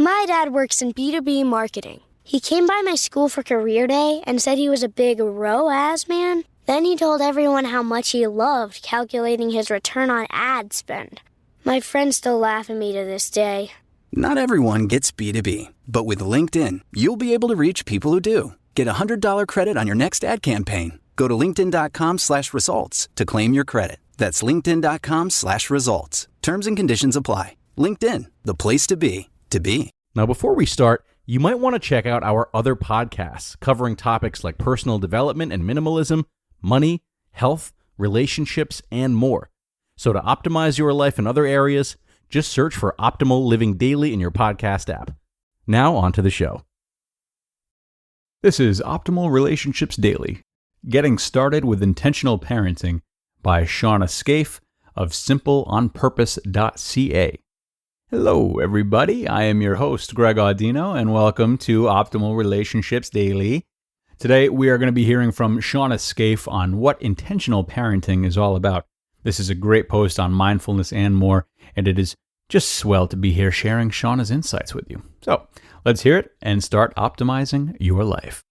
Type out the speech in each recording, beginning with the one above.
My dad works in B2B marketing. He came by my school for career day and said he was a big ROAS man. Then he told everyone how much he loved calculating his return on ad spend. My friends still laugh at me to this day. Not everyone gets B2B, but with LinkedIn, you'll be able to reach people who do. Get a $100 credit on your next ad campaign. Go to linkedin.com/results to claim your credit. That's linkedin.com/results. Terms and conditions apply. LinkedIn, the place to be, to be. Now, before we start, you might want to check out our other podcasts covering topics like personal development and minimalism, money, health, relationships, and more. So to optimize your life in other areas, just search for Optimal Living Daily in your podcast app. Now on to the show. This is Optimal Relationships Daily, Getting Started with Intentional Parenting by Shawna Scafe of simpleonpurpose.ca. Hello, everybody. I am your host, Greg Audino, and welcome to Optimal Relationships Daily. Today, we are going to be hearing from Shawna Scafe on what intentional parenting is all about. This is a great post on mindfulness and more, and it is just swell to be here sharing Shawna's insights with you. So, let's hear it and start optimizing your life.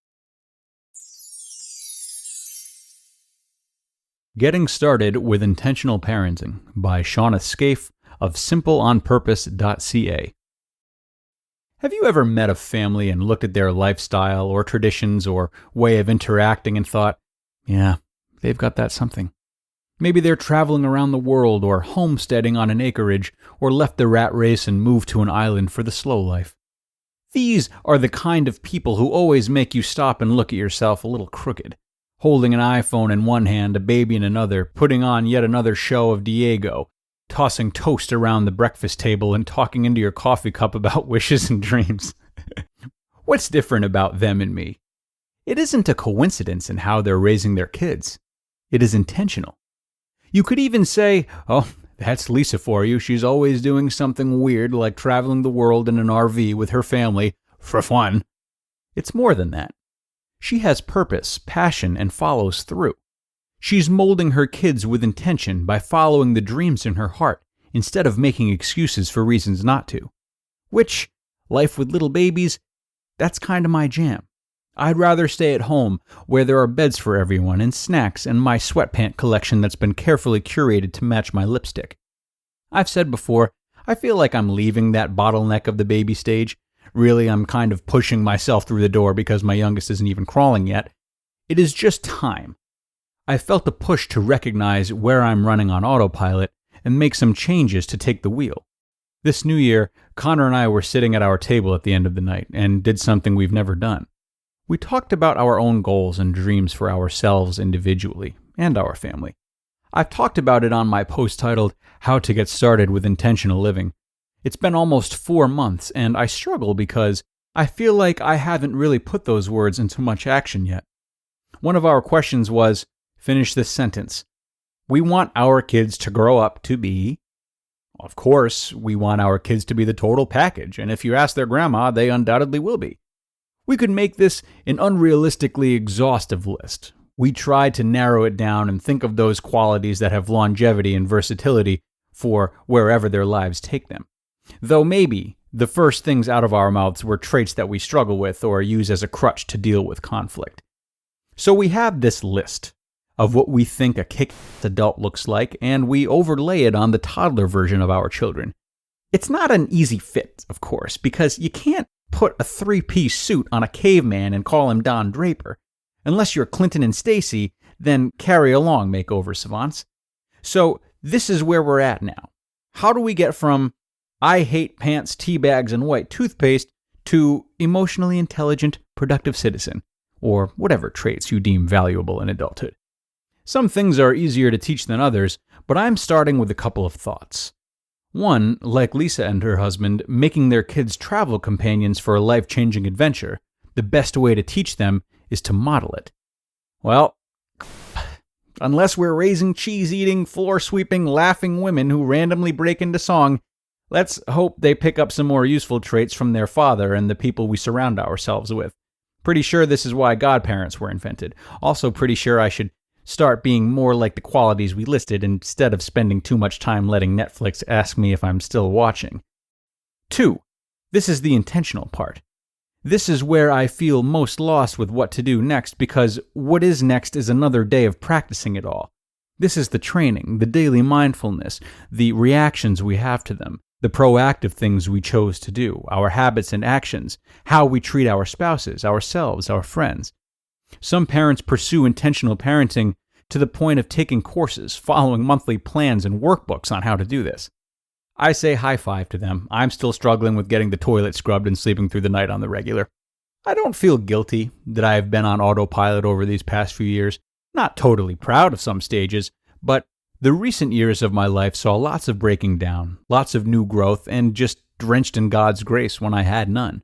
Getting Started with Intentional Parenting by Shawna Scafe of simpleonpurpose.ca. Have you ever met a family and looked at their lifestyle or traditions or way of interacting and thought, yeah, they've got that something? Maybe they're traveling around the world or homesteading on an acreage or left the rat race and moved to an island for the slow life. These are the kind of people who always make you stop and look at yourself a little crooked. Holding an iPhone in one hand, a baby in another, putting on yet another show of Diego, tossing toast around the breakfast table and talking into your coffee cup about wishes and dreams. What's different about them and me? It isn't a coincidence in how they're raising their kids. It is intentional. You could even say, oh, that's Lisa for you. She's always doing something weird like traveling the world in an RV with her family for fun. It's more than that. She has purpose, passion, and follows through. She's molding her kids with intention by following the dreams in her heart instead of making excuses for reasons not to. Which, life with little babies, that's kind of my jam. I'd rather stay at home where there are beds for everyone and snacks and my sweatpant collection that's been carefully curated to match my lipstick. I've said before, I feel like I'm leaving that bottleneck of the baby stage. Really, I'm kind of pushing myself through the door because my youngest isn't even crawling yet. It is just time. I felt a push to recognize where I'm running on autopilot and make some changes to take the wheel. This new year, Connor and I were sitting at our table at the end of the night and did something we've never done. We talked about our own goals and dreams for ourselves individually and our family. I've talked about it on my post titled, How to Get Started with Intentional Living. It's been almost 4 months, and I struggle because I feel like I haven't really put those words into much action yet. One of our questions was, finish this sentence. We want our kids to grow up to be... Of course, we want our kids to be the total package, and if you ask their grandma, they undoubtedly will be. We could make this an unrealistically exhaustive list. We tried to narrow it down and think of those qualities that have longevity and versatility for wherever their lives take them. Though maybe the first things out of our mouths were traits that we struggle with or use as a crutch to deal with conflict. So we have this list of what we think a kick-ass adult looks like, and we overlay it on the toddler version of our children. It's not an easy fit, of course, because you can't put a 3-piece suit on a caveman and call him Don Draper. Unless you're Clinton and Stacy, then carry along, makeover savants. So this is where we're at now. How do we get from I hate pants, tea bags, and white toothpaste to emotionally intelligent, productive citizen, or whatever traits you deem valuable in adulthood? Some things are easier to teach than others, but I'm starting with a couple of thoughts. One, like Lisa and her husband, making their kids travel companions for a life-changing adventure, the best way to teach them is to model it. Well, unless we're raising cheese-eating, floor-sweeping, laughing women who randomly break into song, let's hope they pick up some more useful traits from their father and the people we surround ourselves with. Pretty sure this is why godparents were invented. Also pretty sure I should start being more like the qualities we listed instead of spending too much time letting Netflix ask me if I'm still watching. 2. This is the intentional part. This is where I feel most lost with what to do next, because what is next is another day of practicing it all. This is the training, the daily mindfulness, the reactions we have to them, the proactive things we chose to do, our habits and actions, how we treat our spouses, ourselves, our friends. Some parents pursue intentional parenting to the point of taking courses, following monthly plans and workbooks on how to do this. I say high five to them. I'm still struggling with getting the toilet scrubbed and sleeping through the night on the regular. I don't feel guilty that I have been on autopilot over these past few years. Not totally proud of some stages, but the recent years of my life saw lots of breaking down, lots of new growth, and just drenched in God's grace when I had none.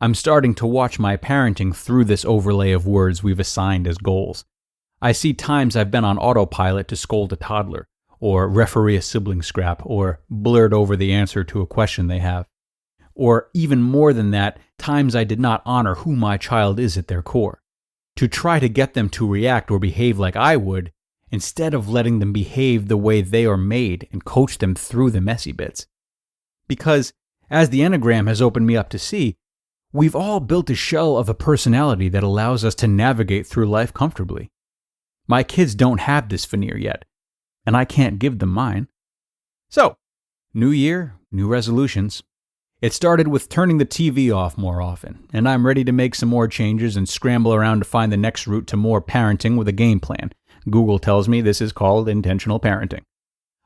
I'm starting to watch my parenting through this overlay of words we've assigned as goals. I see times I've been on autopilot to scold a toddler, or referee a sibling scrap, or blurt over the answer to a question they have. Or even more than that, times I did not honor who my child is at their core. To try to get them to react or behave like I would, instead of letting them behave the way they are made and coach them through the messy bits. Because, as the Enneagram has opened me up to see, we've all built a shell of a personality that allows us to navigate through life comfortably. My kids don't have this veneer yet, and I can't give them mine. So, new year, new resolutions. It started with turning the TV off more often, and I'm ready to make some more changes and scramble around to find the next route to more parenting with a game plan. Google tells me this is called intentional parenting.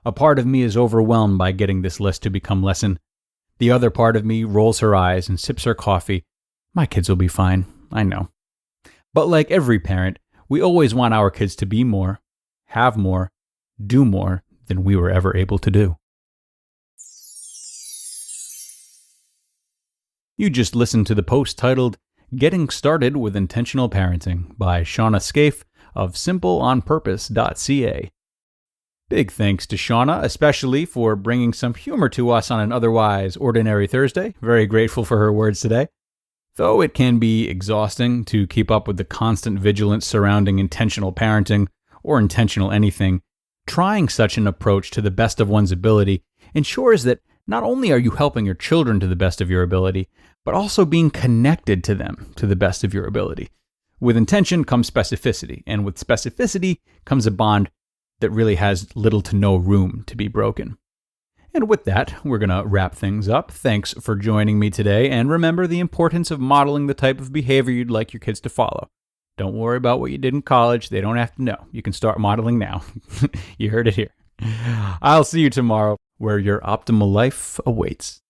A part of me is overwhelmed by getting this list to become lesson. The other part of me rolls her eyes and sips her coffee. My kids will be fine, I know. But like every parent, we always want our kids to be more, have more, do more than we were ever able to do. You just listened to the post titled Getting Started with Intentional Parenting by Shawna Scafe of simpleonpurpose.ca. Big thanks to Shawna, especially for bringing some humor to us on an otherwise ordinary Thursday. Very grateful for her words today. Though it can be exhausting to keep up with the constant vigilance surrounding intentional parenting or intentional anything, trying such an approach to the best of one's ability ensures that not only are you helping your children to the best of your ability, but also being connected to them to the best of your ability. With intention comes specificity, and with specificity comes a bond that really has little to no room to be broken. And with that, we're going to wrap things up. Thanks for joining me today, and remember the importance of modeling the type of behavior you'd like your kids to follow. Don't worry about what you did in college. They don't have to know. You can start modeling now. You heard it here. I'll see you tomorrow, where your optimal life awaits.